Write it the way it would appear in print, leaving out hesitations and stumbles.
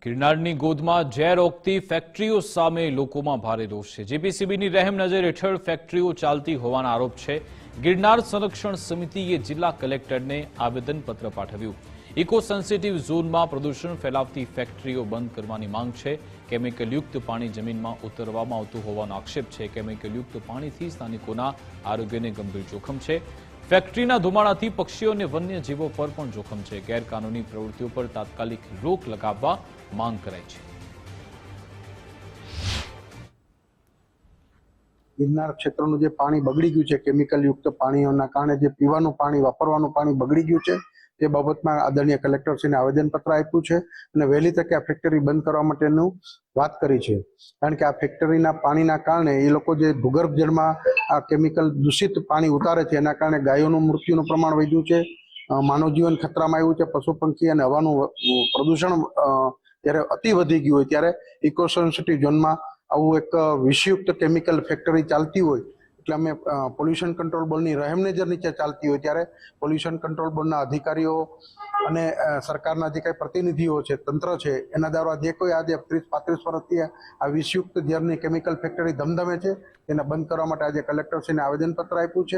ગિરનારની ગોદમાં ઝેર ઓગતી ફેક્ટરીઓ સામે લોકોમાં ભારે રોષ છે। જીપીસીબીની રહેમ નજર હેઠળ ફેક્ટરીઓ ચાલતી હોવાના આરોપ છે। ગિરનાર સંરક્ષણ સમિતિએ જિલ્લા કલેક્ટરને આવેદનપત્ર પાઠવ્યું। ઇકો સેન્સિટિવ ઝોનમાં પ્રદૂષણ ફેલાવતી ફેક્ટરીઓ બંધ કરવાની માંગ છે। કેમિકલયુક્ત પાણી જમીનમાં ઉતરવામાં આવતું હોવાનો આક્ષેપ છે। કેમિકલયુક્ત પાણીથી સ્થાનિકોના આરોગ્યને ગંભીર જોખમ છે। ફેક્ટરીના ધુમાડાથી પક્ષીઓ અને વન્યજીવો પર પણ જોખમ છે। ગેરકાનૂની પ્રવૃત્તિઓ પર તાત્કાલિક રોક લગાવવા માંગ કરાઈ છે। ગિરનાર ક્ષેત્રનું જે પાણી બગડી ગયું છે, કેમિકલયુક્ત પાણીઓના કારણે જે પીવાનું પાણી, વાપરવાનું પાણી બગડી ગયું છે, તે બાબતમાં આદરણીય કલેક્ટરશ્રીને આવેદનપત્ર આપ્યું છે અને વહેલી તકે આ ફેક્ટરી બંધ કરવા માટેનું વાત કરી છે। કારણ કે આ ફેક્ટરીના પાણીના કારણે એ લોકો જે ભૂગર્ભ જળમાં આ કેમિકલ દૂષિત પાણી ઉતારે છે, એના કારણે ગાયોનું મૃત્યુનું પ્રમાણ વધ્યું છે, માનવ જીવન ખતરામાં આવ્યું છે, પશુ પંખી અને હવાનું પ્રદૂષણ જ્યારે અતિ વધી ગયું હોય ત્યારે ઇકો સેન્સિટિવ ઝોનમાં આવું એક વિષયુક્ત કેમિકલ ફેક્ટરી ચાલતી હોય એટલે અમે પોલ્યુશન કંટ્રોલ બોર્ડની રહેમ નજર નીચે ચાલતી હોય ત્યારે પોલ્યુશન કંટ્રોલ બોર્ડના અધિકારીઓ અને સરકારના જે કંઈ પ્રતિનિધિઓ છે, તંત્ર છે, એના દ્વારા જે કોઈ આજે 30-35 વર્ષથી આ વિષયુક્ત ઝેરની કેમિકલ ફેક્ટરી ધમધમે છે તેને બંધ કરવા માટે આજે કલેક્ટરશ્રીને આવેદનપત્ર આપ્યું છે।